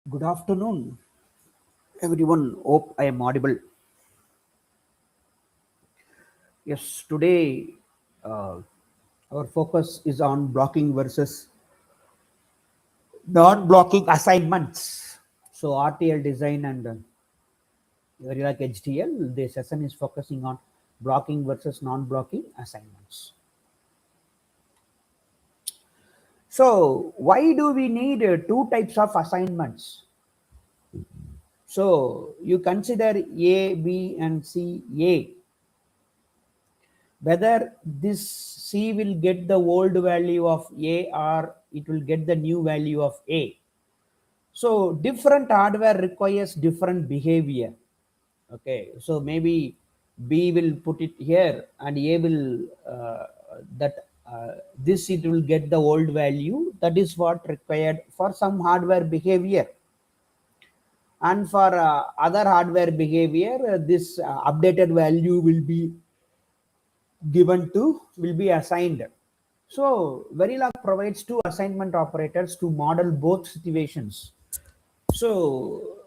Good afternoon, everyone. Hope I am audible. Yes, today uh, our focus is on blocking versus non-blocking assignments. So RTL design and very like HTL. The session is focusing on blocking versus non-blocking assignments. So why do we need two types of assignments? So you consider A, B, and C. A, whether this C will get the old value of A or it will get the new value of A. So different hardware requires different behavior. Okay, so maybe B will put it here and A will that this it will get the old value. That is what required for some hardware behavior, and for other hardware behavior, this updated value will be assigned. So Verilog provides two assignment operators to model both situations. So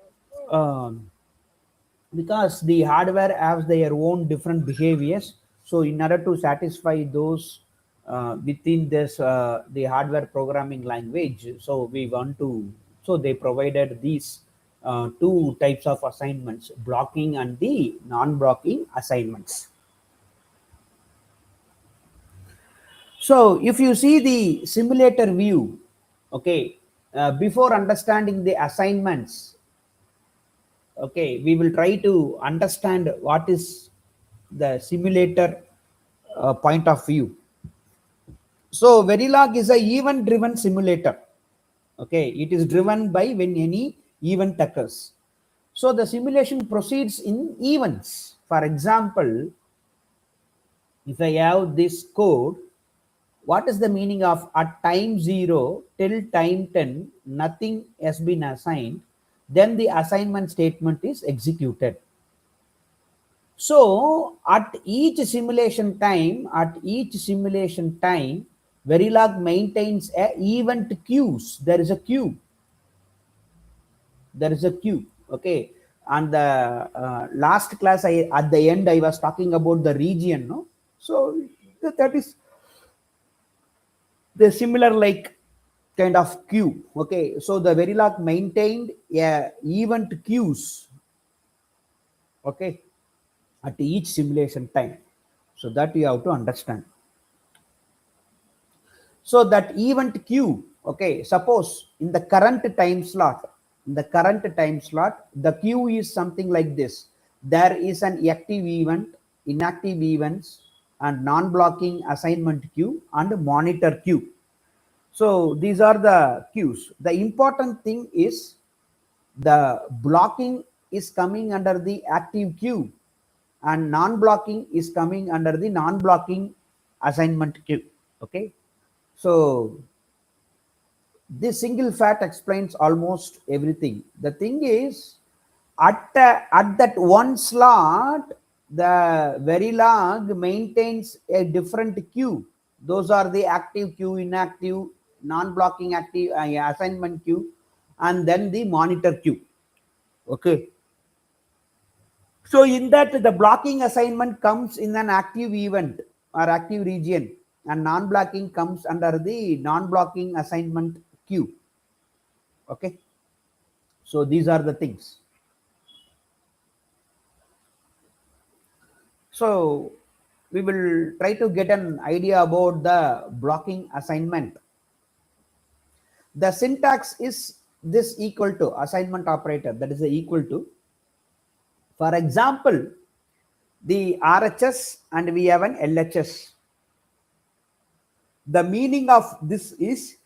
because the hardware has their own different behaviors, so in order to satisfy those within this the hardware programming language, so they provided these two types of assignments, blocking and the non-blocking assignments. So if you see the simulator view, okay, before understanding the assignments, okay, we will try to understand what is the simulator point of view. So Verilog is a event driven simulator. Okay, it is driven by when any event occurs. So the simulation proceeds in events. For example, if I have this code, what is the meaning of at time 0 till time 10 nothing has been assigned, then the assignment statement is executed. So at each simulation time, Verilog maintains a event queues. There is a queue. Okay, and the last class, I at the end I was talking about the region. No, so that is the similar like kind of queue. Okay, so the Verilog maintained a event queues. Okay, at each simulation time. So that you have to understand. So that event queue, okay, suppose in the current time slot, the queue is something like this. There is an active event, inactive events, and non-blocking assignment queue and monitor queue. So these are the queues. The important thing is the blocking is coming under the active queue and non-blocking is coming under the non-blocking assignment queue. Okay, so this single fact explains almost everything. The thing is, at that one slot, the Verilog maintains a different queue. Those are the active queue, inactive, non-blocking active assignment queue, and then the monitor queue. Okay. So in that, the blocking assignment comes in an active event or active region, and non-blocking comes under the non-blocking assignment queue. Okay, so these are the things. So we will try to get an idea about the blocking assignment. The syntax is this equal to assignment operator, that is the equal to. For example, the RHS and we have an LHS. The meaning of this is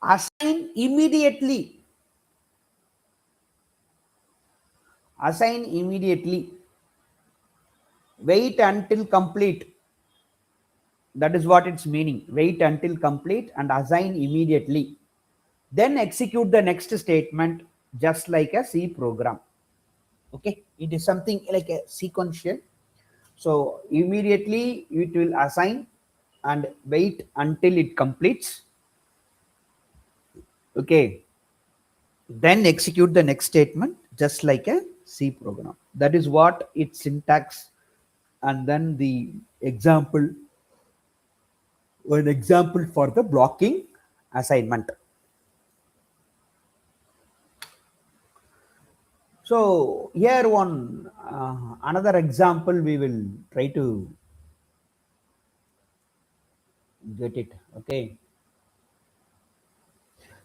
assign immediately. Assign immediately. Wait until complete. That is what its meaning. Wait until complete and assign immediately. Then execute the next statement just like a C program. Okay, it is something like a sequential. So immediately it will assign and wait until it completes. Okay, then execute the next statement just like a C program. That is what its syntax. And then the example, an example for the blocking assignment. So here one another example we will try to get it. Okay.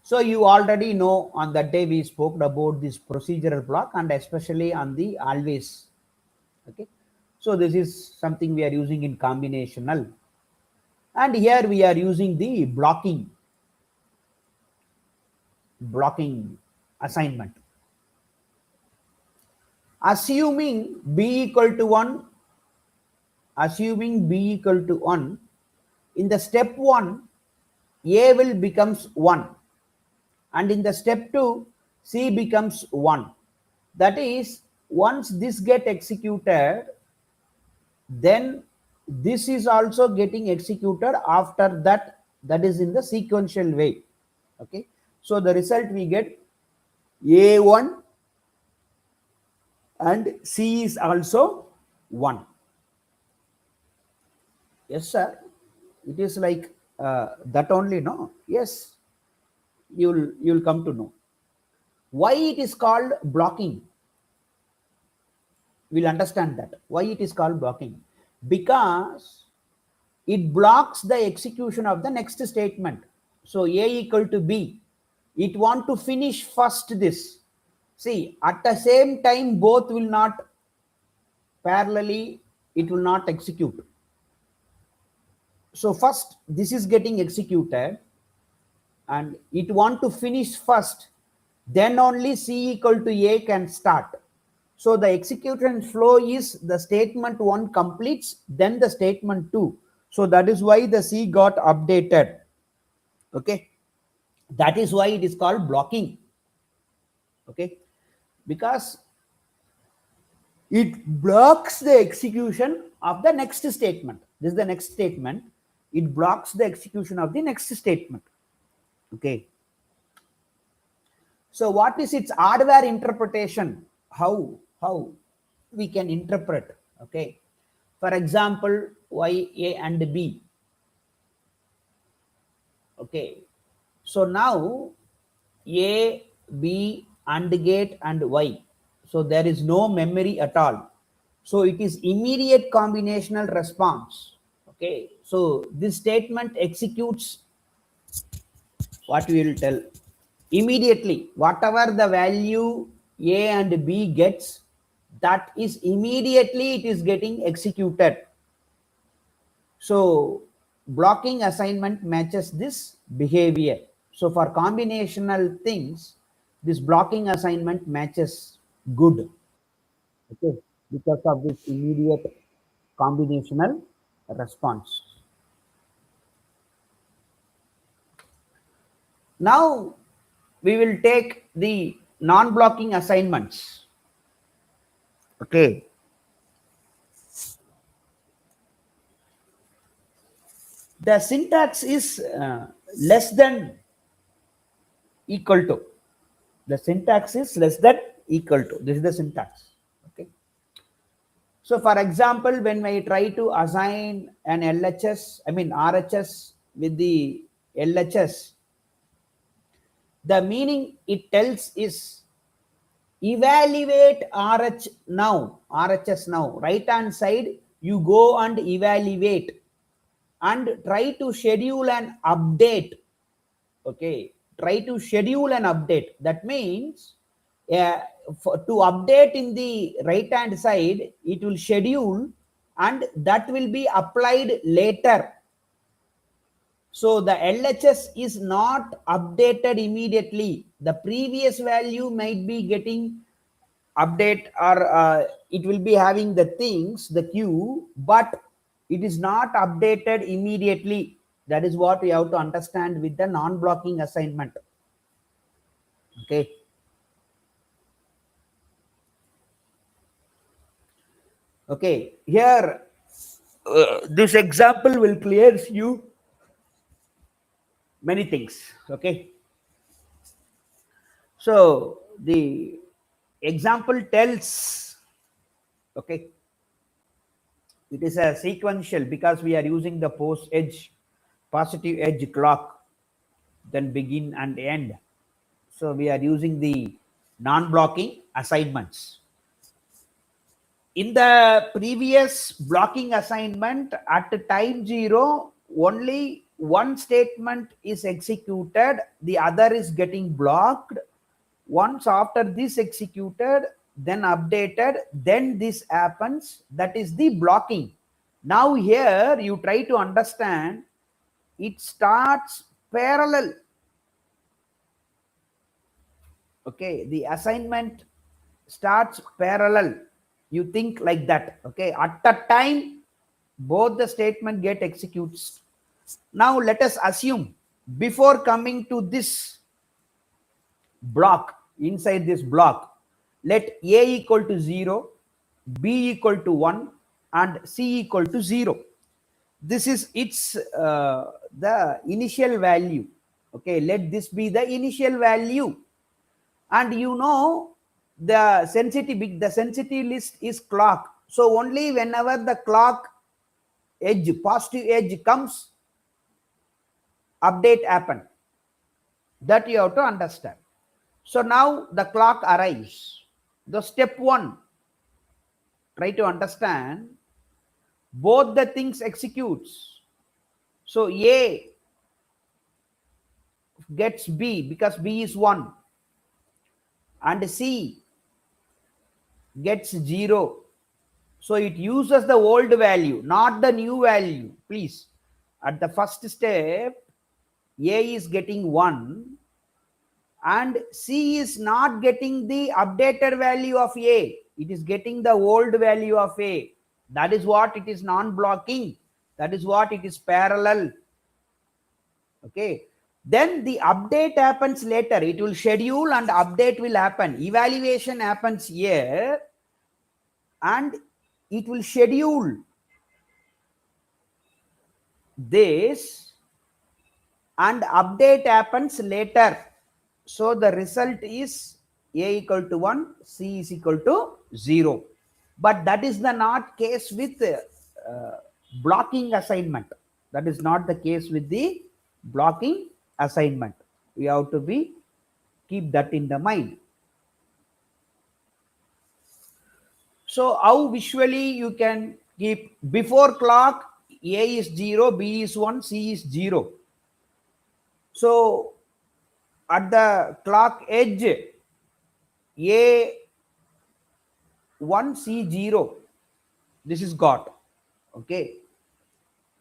So you already know on that day we spoke about this procedural block and especially on the always. Okay. So this is something we are using in combinational. And here we are using the blocking assignment. Assuming b equal to 1, in the step 1, a will becomes 1, and in the step 2, c becomes 1. That is, once this get executed, then this is also getting executed after that. That is in the sequential way. Okay, so the result we get a1 and c is also 1. Yes sir, it is like that only, no? Yes, you'll come to know why it is called blocking. We'll understand that why it is called blocking, because it blocks the execution of the next statement. So a equal to b, it want to finish first this. See, at the same time both will not parallelly, it will not execute. So first this is getting executed and it want to finish first, then only c equal to a can start. So the execution flow is the statement 1 completes, then the statement 2. So that is why the c got updated. Okay, that is why it is called blocking. Okay, because it blocks the execution of the next statement. This is the next statement. It blocks the execution of the next statement. Okay. So what is its hardware interpretation? How we can interpret? Okay. For example, y, a and b. Okay. So now a, b, AND gate and y. So there is no memory at all. So it is immediate combinational response. Okay. So this statement executes what we will tell immediately. Whatever the value a and b gets, that is immediately it is getting executed. So blocking assignment matches this behavior. So for combinational things, this blocking assignment matches good. Okay, because of this immediate combinational response. Now we will take the non-blocking assignments. Okay. The syntax is less than equal to. The syntax is less than equal to. This is the syntax. Okay. So for example, when I try to assign an LHS, I mean RHS with the LHS, the meaning it tells is evaluate RHS now. Right hand side, you go and evaluate and try to schedule an update. Okay, try to schedule an update. That means to update in the right hand side, it will schedule and that will be applied later. So the LHS is not updated immediately. The previous value might be getting update or it will be having the things, the queue, but it is not updated immediately. That is what we have to understand with the non-blocking assignment. Okay. Okay, here this example will clear you many things. Okay, So the example tells, okay, it is a sequential because we are using the positive edge clock, then begin and end. So we are using the non-blocking assignments. In the previous blocking assignment, at time 0, only one statement is executed, the other is getting blocked. Once after this executed, then updated, then this happens, that is the blocking. Now here you try to understand, it starts parallel. Okay, the assignment starts parallel. You think like that. Okay, at that time both the statement get executed. Now let us assume, before coming to this block, inside this block, let A equal to 0, B equal to 1 and C equal to 0. This is its the initial value. Okay, let this be the initial value. And you know, the sensitivity list is clock. So only whenever the clock edge, positive edge comes, update happen. That you have to understand. So now the clock arrives. The step 1, try to understand, both the things executes. So A gets B because B is 1, and C gets 0. So it uses the old value, not the new value. Please, at the first step, A is getting 1 and C is not getting the updated value of A. It is getting the old value of A. That is what it is non-blocking. That is what it is parallel. Okay. Then the update happens later. It will schedule and update will happen. Evaluation happens here and it will schedule this and update happens later. So the result is A equal to 1, C is equal to 0. But that is the not case with blocking assignment. That is not the case with the blocking assignment. We have to keep that in the mind. So how visually you can keep, before clock A is 0, B is 1, C is 0. So at the clock edge, A 1, C 0, this is got. Okay.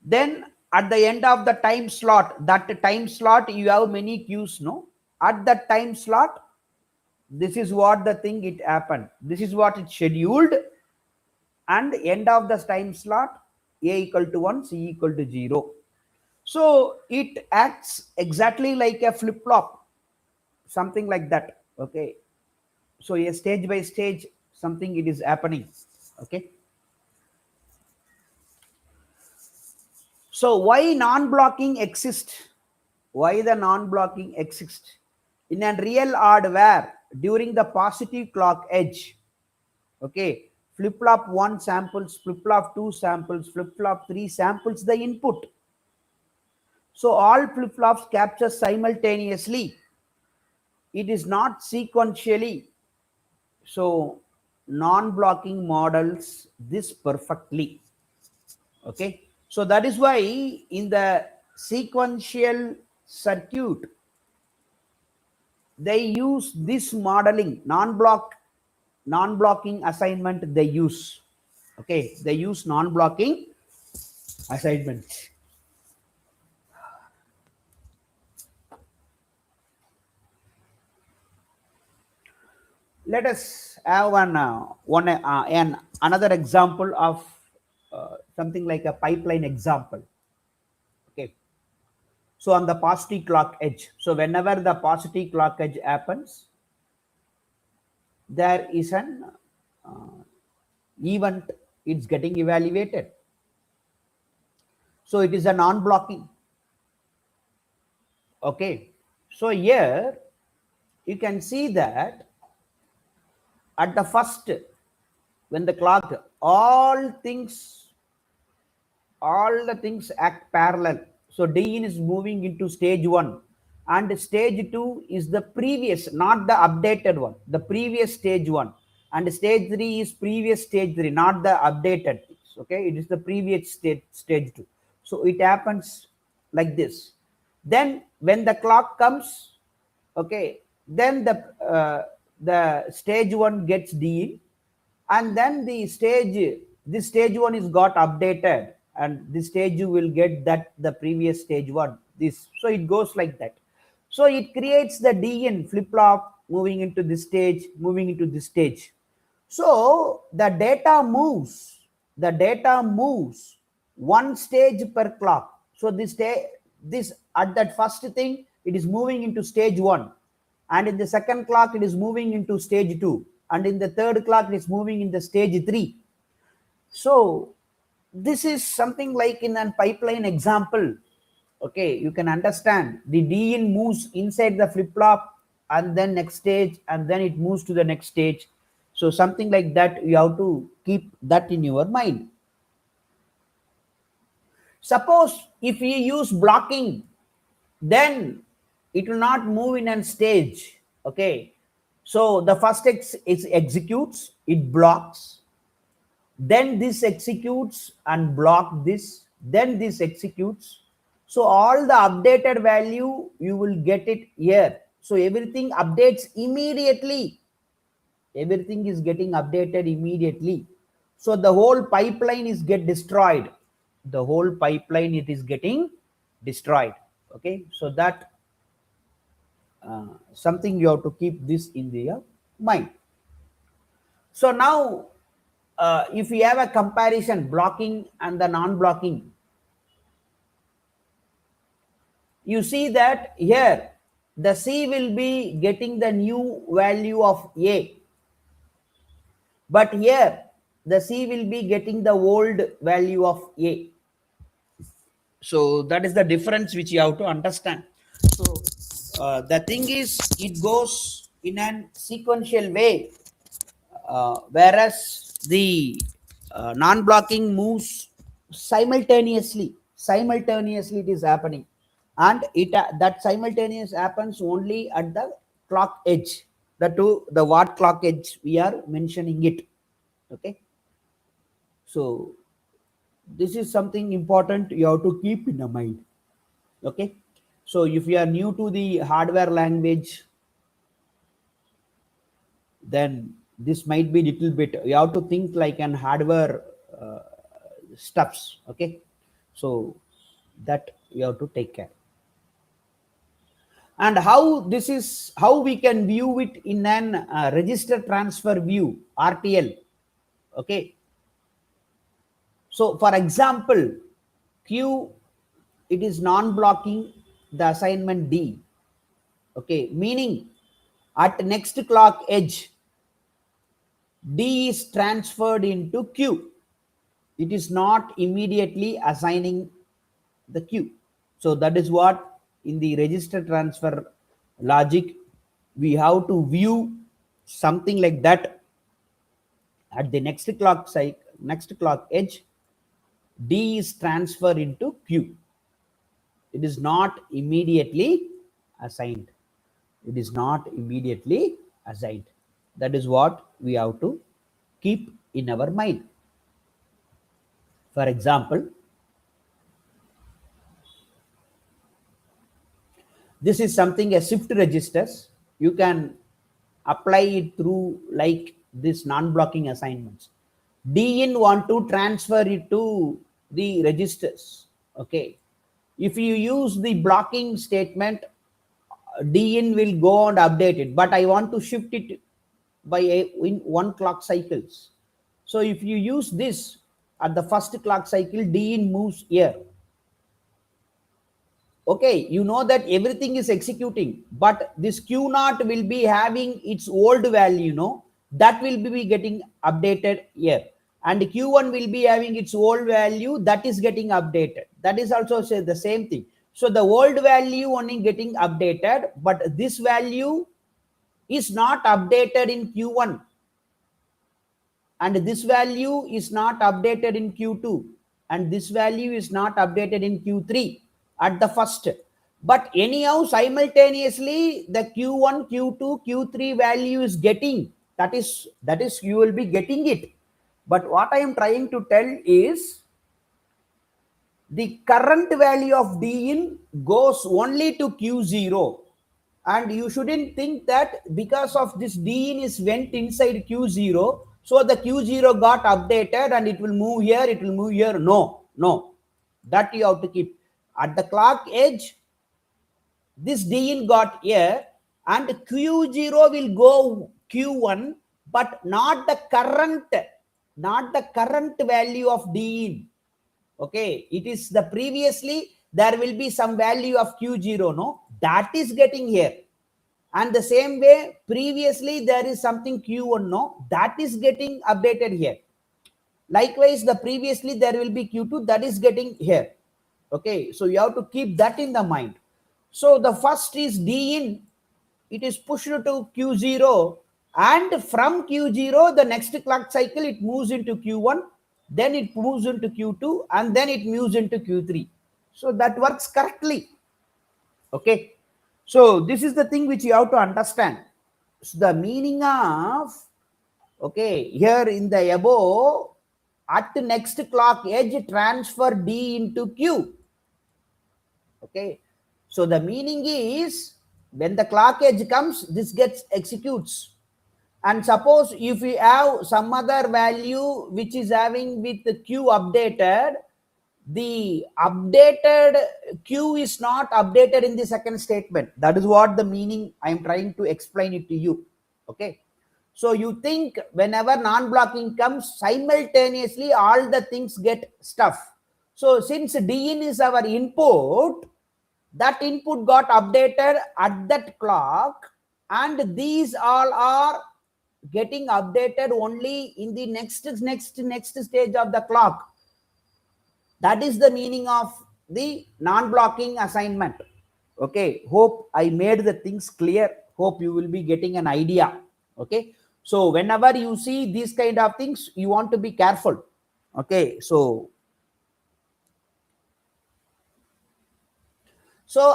Then at the end of the time slot, that time slot you have many queues, no? At that time slot, this is what the thing it happened. This is what it scheduled, and end of the time slot, A equal to 1, C equal to 0. So it acts exactly like a flip-flop, something like that. Okay. So a stage by stage, something it is happening. Okay. So why non-blocking exists? Why the non-blocking exists? In a real hardware, during the positive clock edge, okay, flip-flop 1 samples, flip-flop 2 samples, flip-flop 3 samples the input. So all flip-flops capture simultaneously. It is not sequentially. So non-blocking models this perfectly. Okay. So that is why in the sequential circuit, they use this modeling, non-blocking assignment they use. Okay, they use non-blocking assignment. Let us have another example of something like a pipeline example. Okay. So on the positive clock edge, so whenever the positive clock edge happens, there is an event, it's getting evaluated. So it is a non-blocking. Okay. So here you can see that at the first, when the clock, all the things act parallel. So D in is moving into stage 1, and stage 2 is the previous, not the updated one, the previous stage 1, and stage 3 is previous stage 3, not the updated things. Okay, it is the previous stage 2. So it happens like this. Then when the clock comes, okay, then the stage 1 gets D in, and then this stage 1 is got updated, and this stage you will get that the previous stage 1, this. So it goes like that. So it creates the D in flip flop, moving into this stage, moving into this stage. So the data moves one stage per clock. So this at that first thing, it is moving into stage 1, and in the second clock it is moving into stage 2, and in the third clock it is moving in the stage 3. So this is something like in a pipeline example. Okay, you can understand the D in moves inside the flip flop, and then next stage, and then it moves to the next stage. So something like that, you have to keep that in your mind. Suppose if you use blocking, then it will not move in a stage. Okay, so the first is executes, it blocks, then this executes and block this, then this executes. So all the updated value you will get it here. So everything updates immediately, everything is getting updated immediately. So the whole pipeline is get destroyed, the whole pipeline, it is getting destroyed. Okay, so that something you have to keep this in their mind. So now if we have a comparison blocking and the non-blocking, you see that here the C will be getting the new value of A, but here the C will be getting the old value of A. So that is the difference which you have to understand. So the thing is, it goes in a sequential way, whereas the non-blocking moves simultaneously it is happening, and it that simultaneous happens only at the clock edge, the what clock edge we are mentioning it. Okay, so this is something important you have to keep in the mind. Okay, so if you are new to the hardware language, then this might be little bit, you have to think like an hardware stuffs. Okay, so that you have to take care. And how we can view it in an register transfer view, RTL. Okay, so for example, Q, it is non-blocking the assignment D. Okay, meaning at next clock edge, D is transferred into Q. It is not immediately assigning the Q. So that is what in the register transfer logic we have to view something like that. At the next clock edge, D is transferred into Q. It is not immediately assigned. It is not immediately assigned. That is what we have to keep in our mind. For example, this is something a shift registers. You can apply it through like this non-blocking assignments. D in want to transfer it to the registers. Okay, if you use the blocking statement, D in will go and update it, but I want to shift it by in one clock cycles. So if you use this at the first clock cycle, D in moves here. Okay, you know that everything is executing, but this Q naught will be having its old value, that will be getting updated here, and Q1 will be having its old value that is getting updated. That is also say the same thing. So the old value only getting updated, but this value is not updated in Q1, and this value is not updated in Q2, and this value is not updated in Q3 at the first. But anyhow, simultaneously, the Q1, Q2, Q3 value is getting, that is you will be getting it. But what I am trying to tell is, the current value of D in goes only to Q0. And you shouldn't think that because of this D in is went inside Q0, so the Q0 got updated and it will move here, it will move here. No, no. That you have to keep. At the clock edge, this D in got here, and Q0 will go Q1, but not the current value of D in. Okay, it is the previously there will be some value of Q0, no, that is getting here. And the same way, previously there is something Q1, no, that is getting updated here. Likewise, the previously there will be Q2, that is getting here. Okay, so you have to keep that in the mind. So the first is D in, it is pushed to Q0, and from Q0, the next clock cycle, it moves into Q1, then it moves into Q2, and then it moves into Q3. So that works correctly. Okay. So this is the thing which you have to understand. So the meaning of, okay, here in the above, at the next clock edge, transfer D into Q. Okay. So the meaning is, when the clock edge comes, this gets executes. And suppose if we have some other value which is having with the Q updated, the updated Q is not updated in the second statement. That is what the meaning I am trying to explain it to you. Okay. So you think whenever non-blocking comes, simultaneously all the things get stuff. So since D in is our input, that input got updated at that clock, and these all are getting updated only in the next stage of the clock. That is the meaning of the non-blocking assignment. Okay, hope I made the things clear. Hope you will be getting an idea. Okay, so whenever you see these kind of things, you want to be careful. Okay, so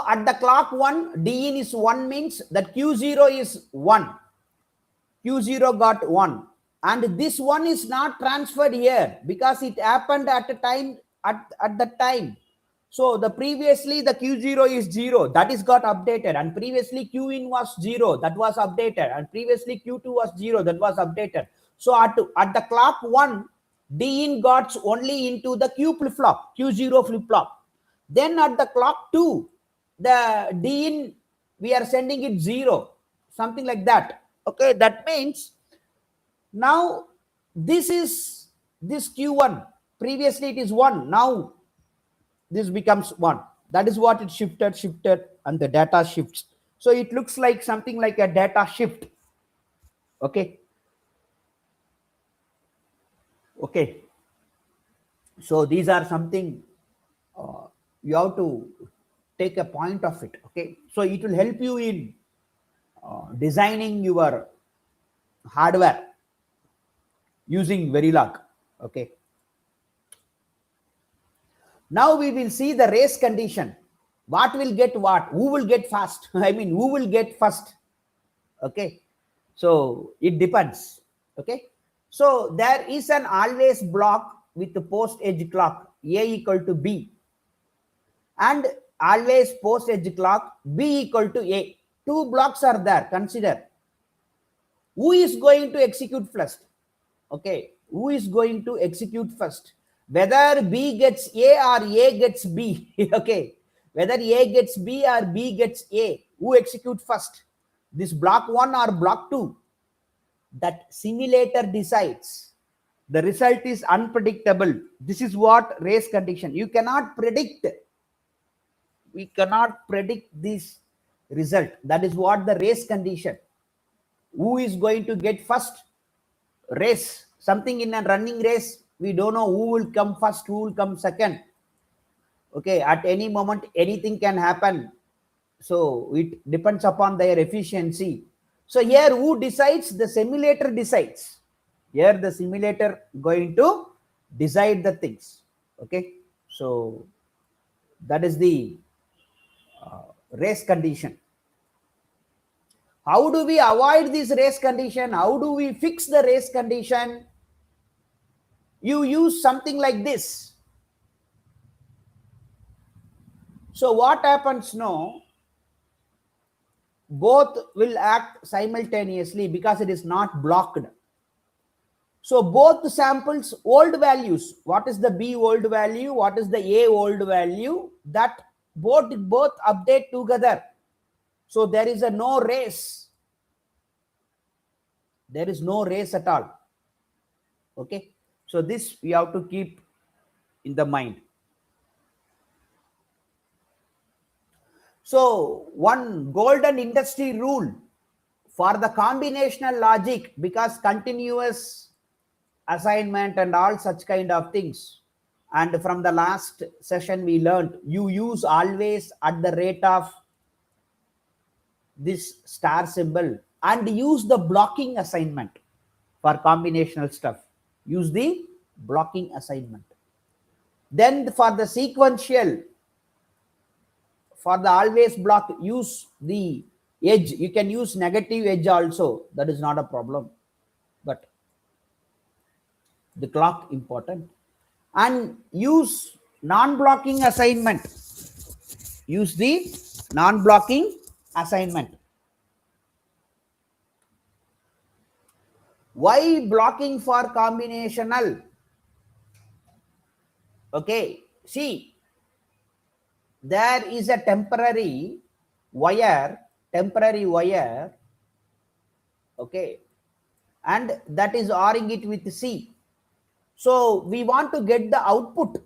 at the clock 1, D in is 1, means that Q0 is 1. Q0 got 1, and this 1 is not transferred here because it happened at a time at the time. So the previously the Q0 is 0, that is got updated, and previously Q in was 0, that was updated, and previously Q2 was 0, that was updated. So at the clock 1, D in got only into the Q flip-flop, Q0 flip-flop. Then at the clock 2, the D in, we are sending it 0, something like that. Okay, that means now this is this Q1. Previously it is 1. Now this becomes 1. That is what it shifted, and the data shifts. So it looks like something like a data shift. Okay. Okay. So these are something you have to take a point of it. Okay. So it will help you in designing your hardware using Verilog. Okay. Now we will see the race condition. What will get what? Who will get fast? I mean, who will get first? Okay. So it depends. Okay. So there is an always block with the post edge clock A equal to B, and always post edge clock B equal to A. Two blocks are there. Consider who is going to execute first. Okay, who is going to execute first? Whether B gets A or A gets B. Okay, whether A gets B or B gets A, who execute first? This block 1 or block 2? That simulator decides. The result is unpredictable. This is what race condition. You cannot predict. We cannot predict this result. That is what the race condition. Who is going to get first? Race. Something in a running race, we don't know who will come first, who will come second. Okay, at any moment anything can happen. So it depends upon their efficiency. So here who decides? The simulator decides. Here the simulator going to decide the things. Okay, so that is the race condition. How do we avoid this race condition? How do we fix the race condition? You use something like this. So what happens now? Both will act simultaneously because it is not blocked. So both samples old values, what is the B old value, what is the A old value, that both update together. So there is a no race. There is no race at all. Okay, so this we have to keep in the mind. So one golden industry rule for the combinational logic, because continuous assignment and all such kind of things, and from the last session we learned you use always at the rate of this star symbol, and use the blocking assignment for combinational stuff. Use the blocking assignment. Then for the sequential, for the always block, use the edge. You can use negative edge also, that is not a problem, but the clock important. And use non-blocking assignment. Use the non-blocking assignment. Why blocking for combinational? Okay, see, there is a temporary wire, okay, and that is ORing it with C. So we want to get the output.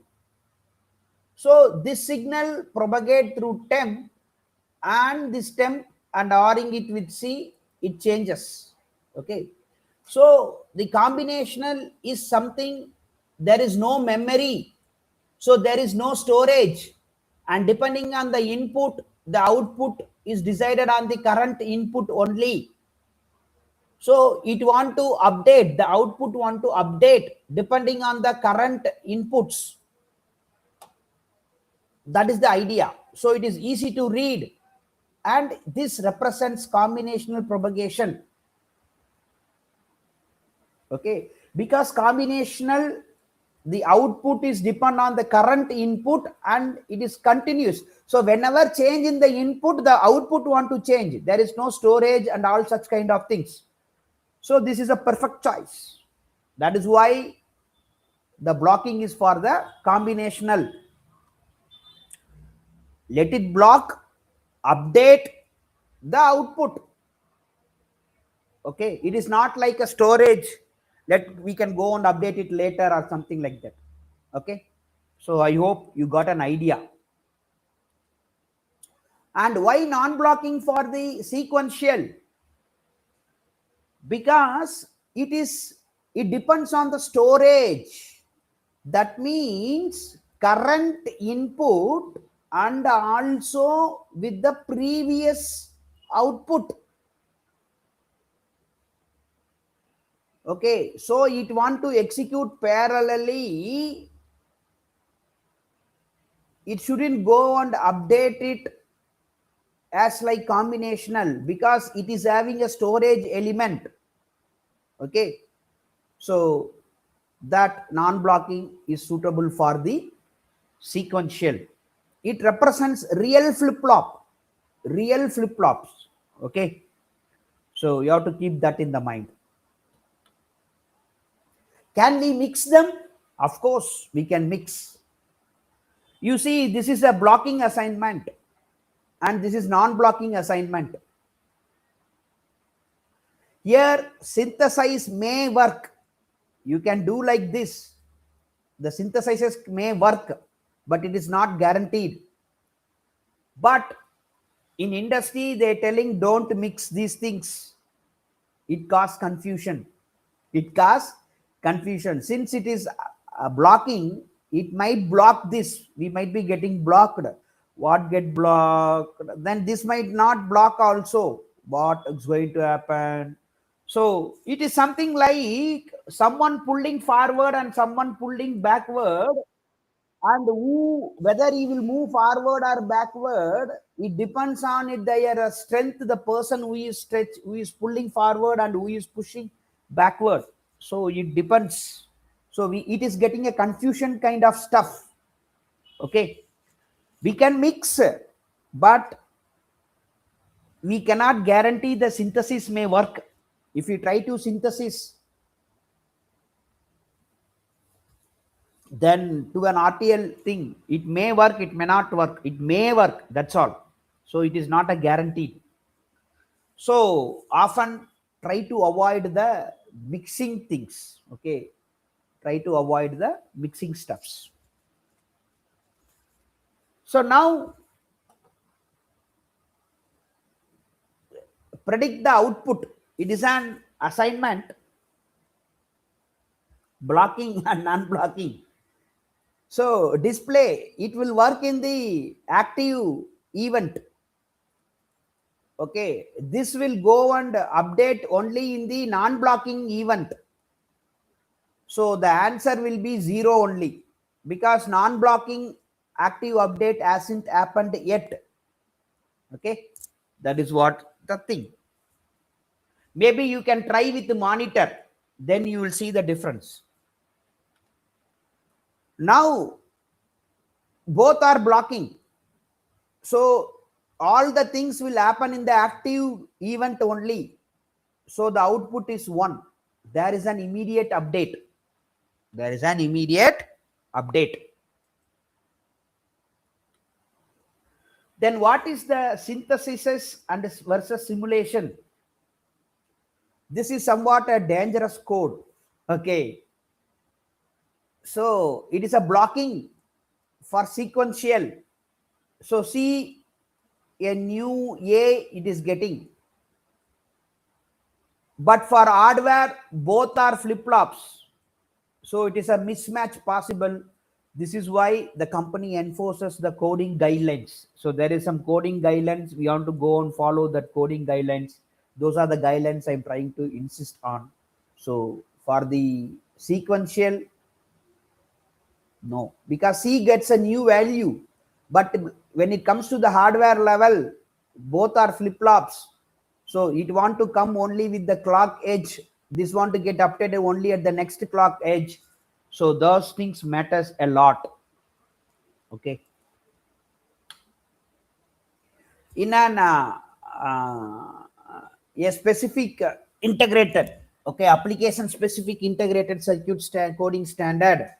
So this signal propagate through temp, and this temp and ORing it with C, it changes. Okay, so the combinational is something, there is no memory, so there is no storage, and depending on the input, the output is decided on the current input only. So it want to update, the output want to update depending on the current inputs. That is the idea. So it is easy to read, and this represents combinational propagation. Okay, because combinational, the output is depend on the current input and it is continuous. So whenever change in the input, the output want to change. There is no storage and all such kind of things. So this is a perfect choice. That is why the blocking is for the combinational. Let it block, update the output. Okay, it is not like a storage, we can go and update it later or something like that. Okay, so I hope you got an idea. And why non-blocking for the sequential? Because it depends on the storage. That means current input and also with the previous output. Okay, so it want to execute parallelly. It shouldn't go and update it as like combinational, because it is having a storage element. Okay, so that non-blocking is suitable for the sequential. It represents real flip-flops. Okay, so you have to keep that in the mind. Can we mix them? Of course we can mix. You see, this is a blocking assignment and this is non-blocking assignment. Here synthesize may work. You can do like this. The synthesizers may work, but it is not guaranteed. But in industry, they're telling don't mix these things. It causes confusion. Since it is blocking, it might block this. We might be getting blocked. What get blocked? Then this might not block also. what is going to happen. So it is something like someone pulling forward and someone pulling backward, and who, whether he will move forward or backward, it depends on it, their strength, the person who is pulling forward and who is pushing backward. So it depends. So it is getting a confusion kind of stuff. Okay, we can mix, but we cannot guarantee the synthesis may work. If you try to synthesis, then to an RTL thing, it may work, it may not work, it may work, that's all. So it is not a guarantee. So often try to avoid the mixing things. Okay, try to avoid the mixing stuffs. So now predict the output. It is an assignment, blocking and non-blocking. So display, it will work in the active event. Okay, this will go and update only in the non-blocking event. So the answer will be 0 only, because non-blocking active update hasn't happened yet. Okay, that is what the thing. Maybe you can try with the monitor, then you will see the difference. Now both are blocking, so all the things will happen in the active event only. So the output is 1. There is an immediate update. There is an immediate update. Then what is the synthesis and versus simulation? This is somewhat a dangerous code. Okay, so it is a blocking for sequential. So see, a new A it is getting, but for hardware both are flip-flops, so it is a mismatch possible. This is why the company enforces the coding guidelines. So there is some coding guidelines, we want to go and follow that coding guidelines. Those are the guidelines I'm trying to insist on. So for the sequential, no, because C gets a new value, but when it comes to the hardware level, both are flip-flops. So it want to come only with the clock edge. This want to get updated only at the next clock edge. So those things matters a lot. Okay. In an a specific integrated, okay, application specific integrated circuit coding standard.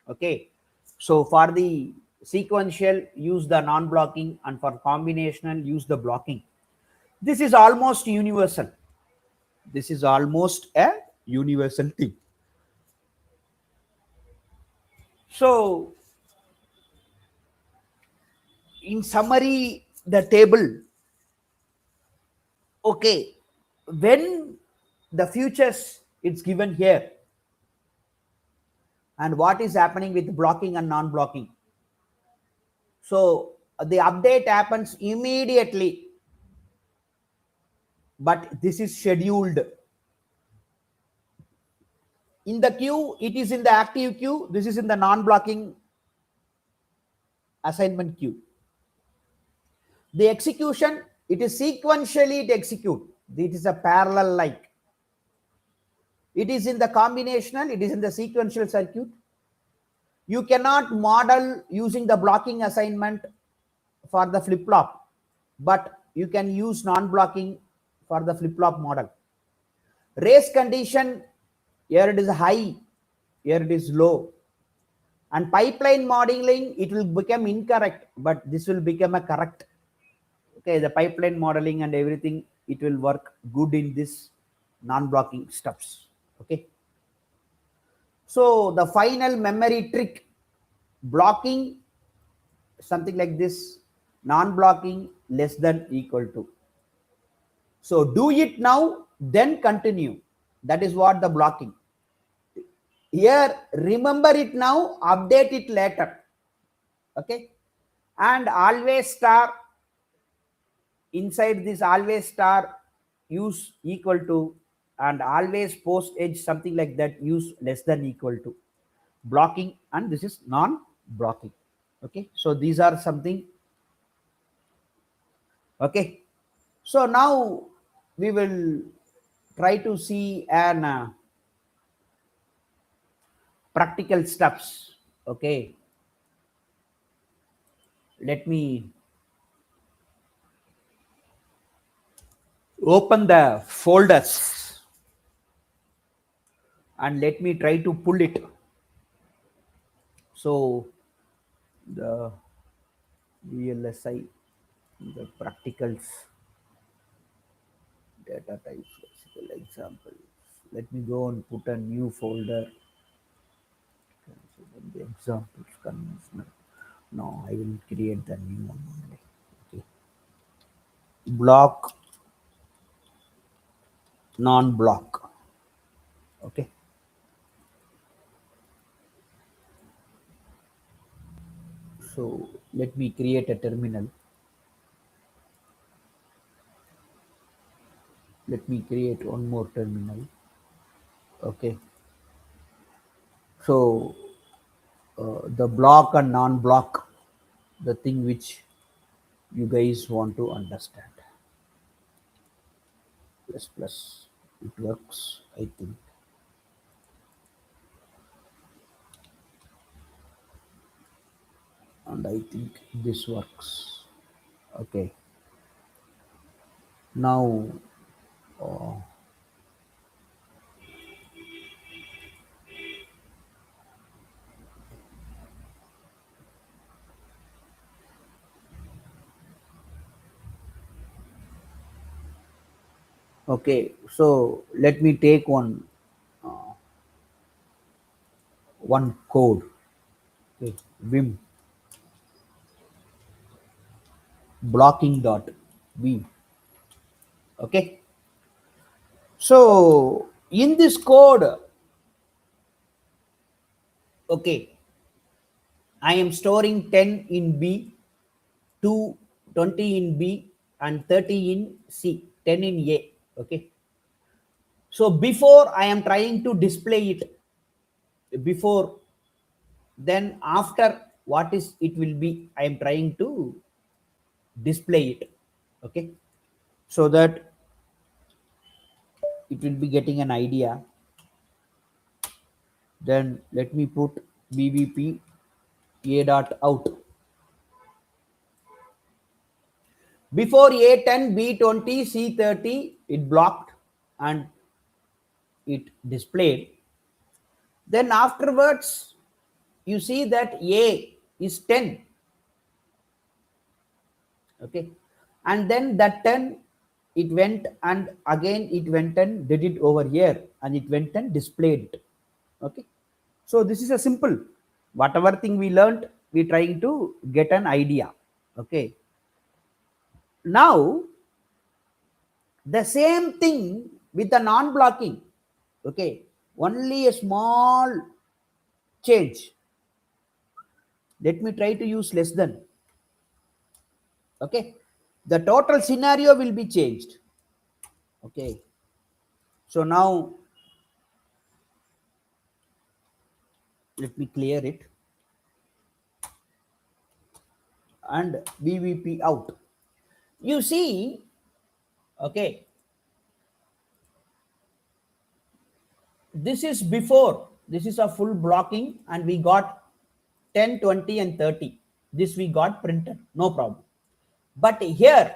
Okay, so for the sequential use the non-blocking, and for combinational use the blocking. This is almost universal. This is almost a universal thing. So in summary, the table, okay, when the futures it's given here, and what is happening with blocking and non-blocking. So the update happens immediately, but this is scheduled. In the queue, it is in the active queue. This is in the non-blocking assignment queue. The execution, it is sequentially to execute. It is a parallel like. It is in the combinational, it is in the sequential circuit. You cannot model using the blocking assignment for the flip-flop, but you can use non-blocking for the flip-flop model. Race condition, here it is high, here it is low. And pipeline modeling, it will become incorrect, but this will become a correct. Okay, the pipeline modeling and everything, it will work good in this non-blocking stuffs. Okay. So the final memory trick, blocking, something like this, non-blocking less than equal to. So do it now, then continue. That is what the blocking. Here, remember it now, update it later. Okay, and always star, inside this always star use equal to, and always post edge something like that use less than equal to, blocking, and this is non blocking. Okay, so these are something. Okay, so now we will try to see an practical steps. Okay, let me open the folders and let me try to pull it. So the VLSI, the practicals, data types, physical examples. Let me go and put a new folder. The examples conventional. No, I will create the new one only. Okay. Block, non-block. Okay. So let me create a terminal. Let me create one more terminal. Okay. So the block and non-block, the thing which you guys want to understand. Plus plus, it works, I think. And I think this works. Okay. Now, uh, okay. So let me take one code. Okay. Vim blocking dot v. Okay. So in this code, okay, I am storing 10 in B, 2, 20 in B, and 30 in C, 10 in A. Okay. So before I am trying to display it, before, then after what is it will be, I am trying to display it. Okay. So that it will be getting an idea. Then let me put BBP A dot out. Before A10, B20, C30, it blocked and it displayed. Then afterwards, you see that A is 10. Okay. And then that 10, it went and again it went and did it over here and it went and displayed it. Okay. So this is a simple, whatever thing we learned, we trying to get an idea. Okay. Now the same thing with the non-blocking. Okay, only a small change. Let me try to use less than. Okay, the total scenario will be changed. Okay, so now let me clear it and BVP out. You see, okay, this is before, this is a full blocking and we got 10, 20 and 30. This we got printed, no problem. But here,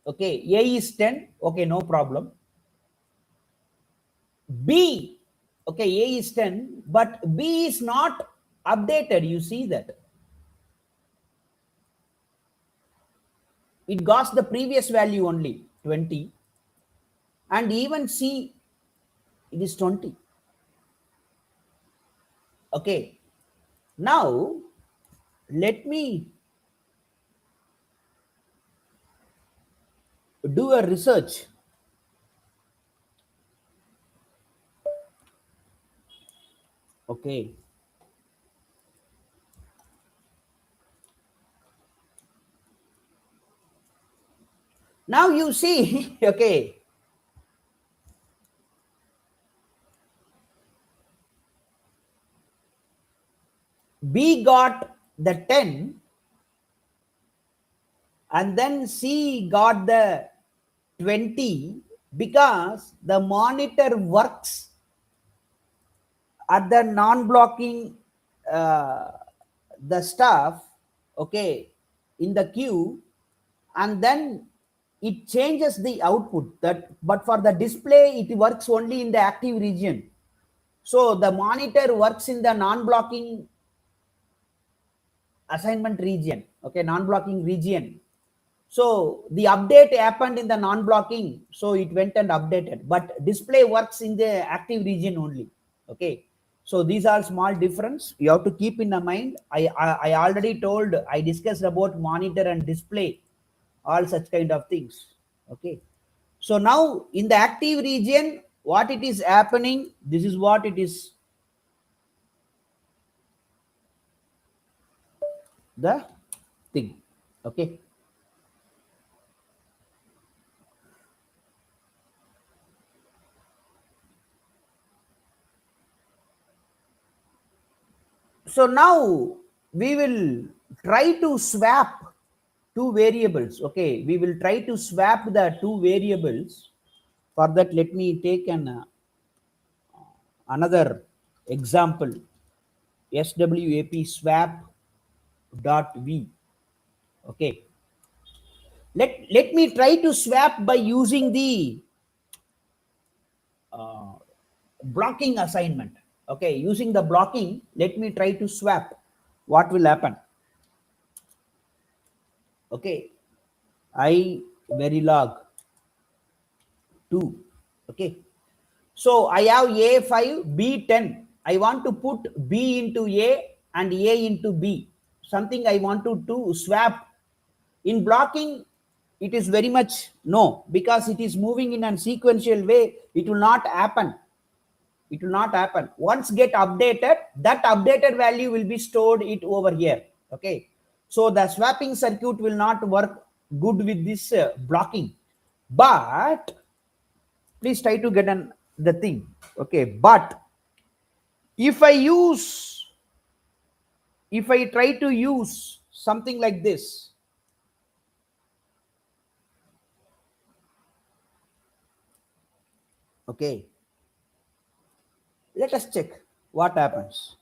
okay, A is 10, okay, no problem. B, okay, A is 10, but B is not updated. You see that it got the previous value only 20, and even C, it is 20. Okay, now let me do a research. Okay, Now you see, okay, B got the 10 and then C got the 20 because the monitor works at the non-blocking uh, the stuff, okay, in the queue, and then it changes the output. That, but for the display it works only in the active region. So the monitor works in the non-blocking assignment region, okay, non-blocking region. So the update happened in the non-blocking, so it went and updated, but display works in the active region only, okay. So these are small difference you have to keep in the mind. I already told, I discussed about monitor and display, all such kind of things, okay. So now in the active region, what it is happening, this is what it is, the thing, okay. So now we will try to swap two variables, okay. We will try to swap the two variables. For that, let me take an another example, swap swap dot v, okay. Let me try to swap by using the uh, blocking assignment, okay. Using the blocking, let me try to swap. What will happen, okay. I verilog 2, okay. So I have A5, B10. I want to put B into A and A into B. Something I want to swap. In blocking, it is very much no, because it is moving in a sequential way. It will not happen. It will not happen. Once get updated, that updated value will be stored it over here. Okay. So the swapping circuit will not work good with this blocking. But please try to get the thing, okay. But if I use, if I try to use something like this, okay, let us check what happens.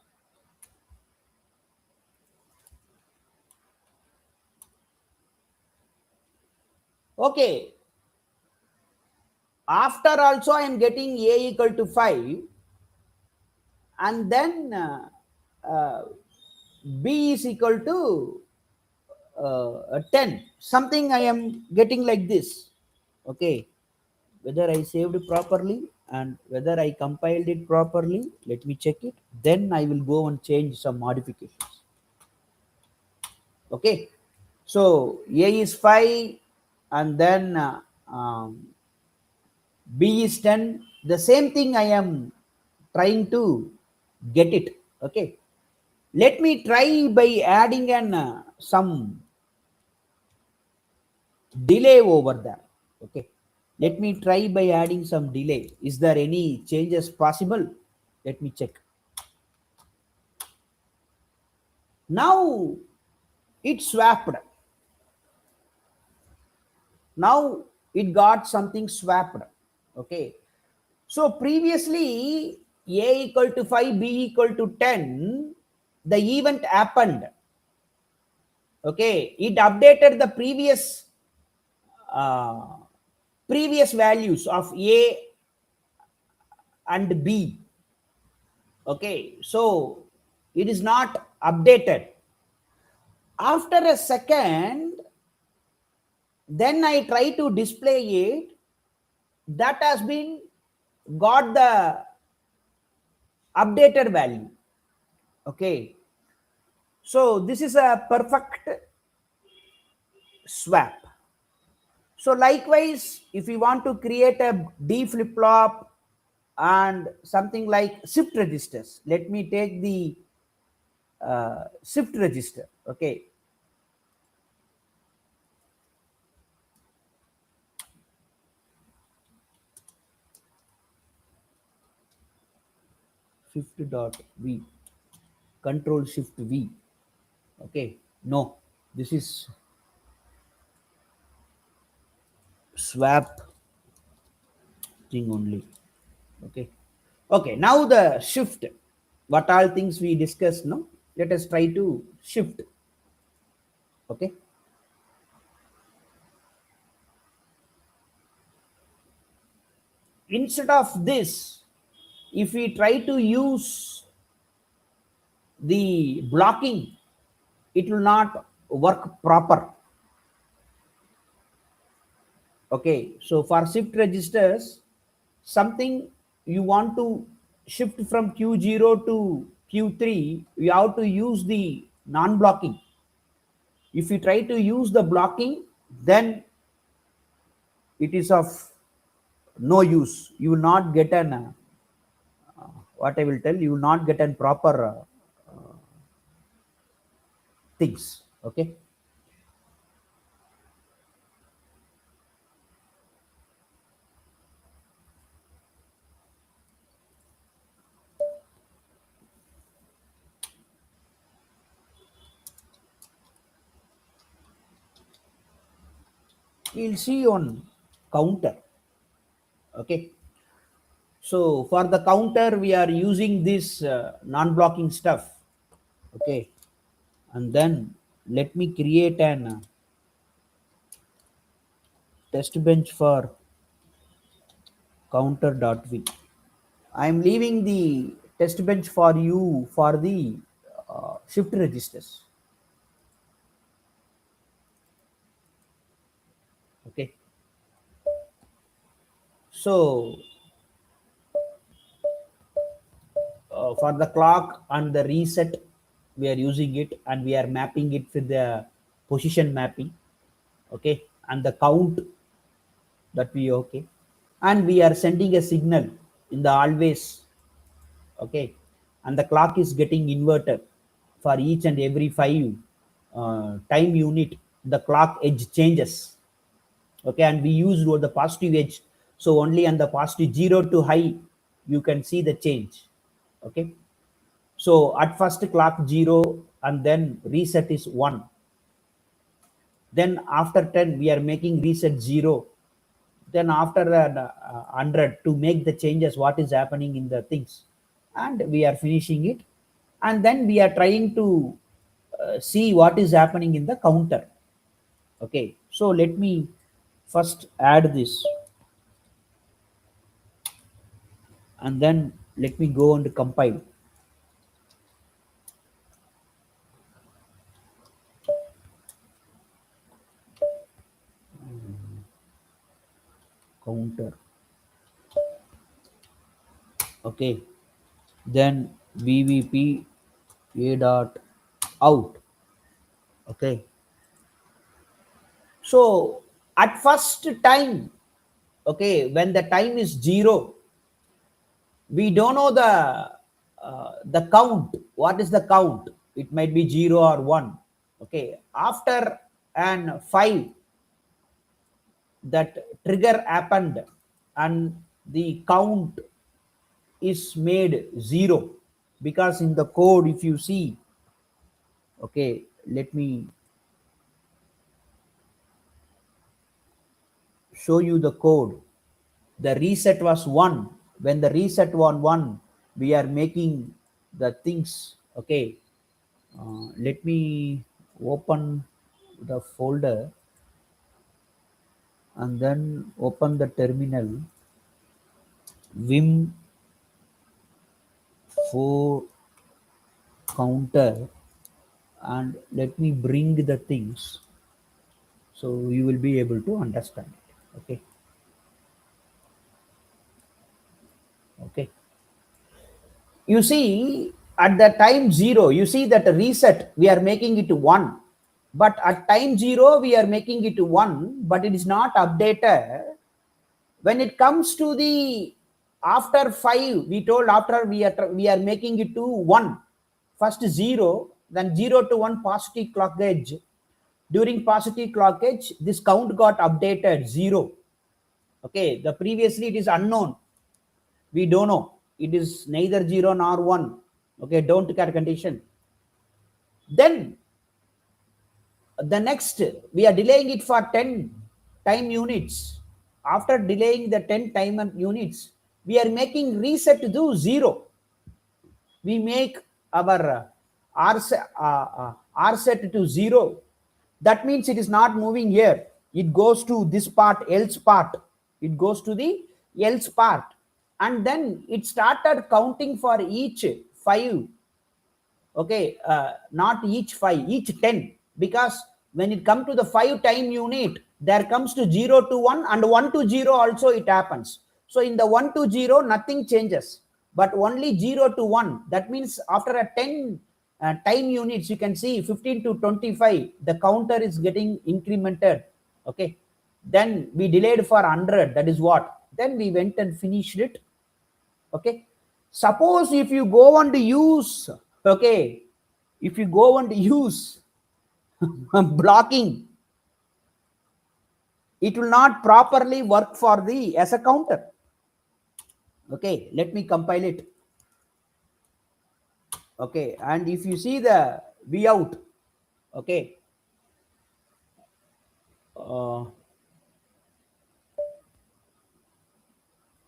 Okay, after also I am getting A equal to 5, and then B is equal to 10, something I am getting like this, okay. Whether I saved properly and whether I compiled it properly, let me check it, then I will go and change some modifications, okay. So A is 5 and then B is 10, the same thing I am trying to get it, okay. Let me try by adding an some delay over there, okay. Let me try by adding some delay. Is there any changes possible? Let me check. Now it swapped. Now it got something swapped, okay. So previously A equal to 5, B equal to 10, the event happened, okay. It updated the uh, previous values of A and B, okay. So it is not updated. After a second, then I try to display it, that has been got the updated value, okay. So this is a perfect swap. So likewise, if we want to create a D flip flop and something like shift registers, let me take the shift register, okay. shift dot v, control shift v. Okay, no, this is swap thing only. Okay, okay, now the shift, what all things we discussed, no, let us try to shift. Okay, instead of this, if we try to use the blocking, it will not work proper. Okay, so for shift registers, something you want to shift from Q0 to Q3, you have to use the non-blocking. If you try to use the blocking, then it is of no use. You will not get an what I will tell, you will not get an proper things. Okay, you'll see on counter. Okay, so for the counter we are using this non-blocking stuff. Okay, and then let me create an test bench for counter.v. I am leaving the test bench for you for the shift registers. Okay, so for the clock and the reset we are using it, and we are mapping it with the position mapping. Okay, and the count that we okay, and we are sending a signal in the always. Okay, and the clock is getting inverted for each and every 5 time unit, the clock edge changes. Okay, and we use the positive edge, so only on the positive 0 to high you can see the change. Okay, so at first clock 0, and then reset is 1, then after 10 we are making reset 0, then after that 100 to make the changes what is happening in the things, and we are finishing it, and then we are trying to see what is happening in the counter. Okay, so let me first add this, and then let me go and compile. Counter. Okay, then vvp a dot out. Okay, so at first time, okay, when the time is 0, we don't know the count, what is the count, it might be 0 or 1. Okay, after and 5 that trigger happened, and the count is made 0, because in the code if you see, okay, let me show you the code. The reset was 1, when the reset on 1 we are making the things. Okay, let me open the folder and then open the terminal, vim for counter, and let me bring the things so you will be able to understand it. Okay, okay, you see at the time 0, you see that reset we are making it 1, but at time 0 we are making it 1, but it is not updated. When it comes to the after 5, we told after we are making it to 1, first 0, then 0 to 1 positive clock edge. During positive clock edge this count got updated 0. Okay, the previously it is unknown, we don't know, it is neither 0 nor 1. Okay, don't care condition. Then the next, we are delaying it for 10 time units. After delaying the 10 time units, we are making reset to 0. We make our R set to 0. That means it is not moving here. It goes to this part, else part. It goes to the else part. And then it started counting for each 5. Okay, not each 5, each 10. Because when it comes to the 5 time unit, there comes to 0 to 1 and 1 to 0 also it happens. So in the 1 to 0, nothing changes, but only 0 to 1. That means after a 10 time units, you can see 15 to 25, the counter is getting incremented. Okay, then we delayed for 100. That is what? Then we went and finished it. Okay, suppose if you go and use, okay, if you go and use blocking, it will not properly work for the as a counter. Okay, let me compile it. Okay, and if you see the V out, okay,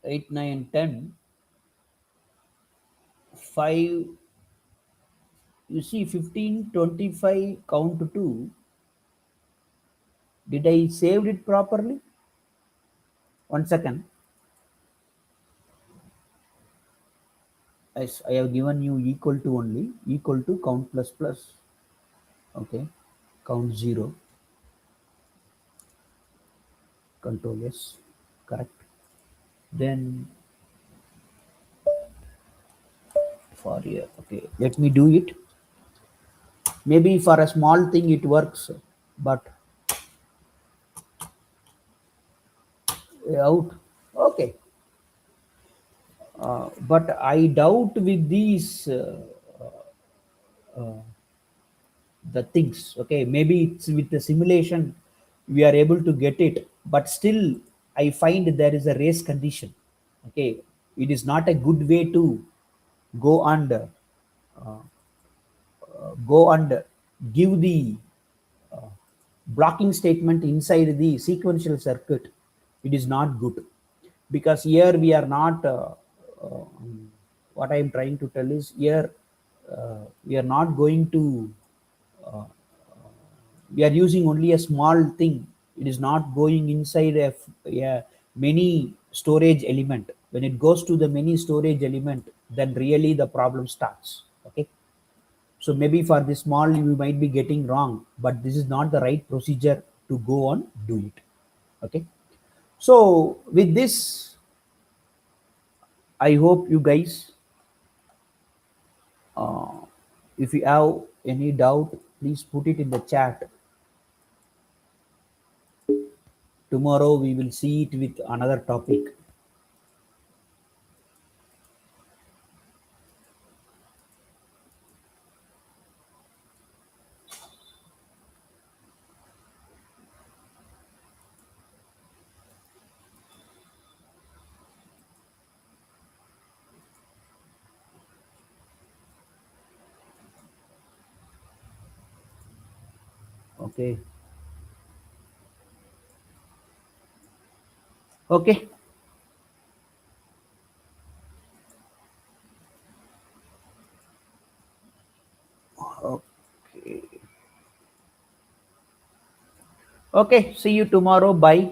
8, 9, 10, 5, you see 15, 25, count to 2. Did I saved it properly? 1 second. Yes, I have given you equal to only, equal to count plus plus. Okay, count 0. Control S, correct. Then for here, okay, let me do it. Maybe for a small thing it works, but out. Okay, but I doubt with these the things. Okay, maybe it's with the simulation we are able to get it, but still I find there is a race condition. Okay, it is not a good way to go and give the blocking statement inside the sequential circuit. It is not good, because here we are not what I am trying to tell is here we are not going to we are using only a small thing. It is not going inside a many storage element. When it goes to the many storage element, then really the problem starts. Okay, so maybe for this small you might be getting wrong, but this is not the right procedure to go on do it. Okay, so with this, I hope you guys, if you have any doubt, please put it in the chat. Tomorrow we will see it with another topic. Okay. Okay. Okay. Okay. See you tomorrow. Bye.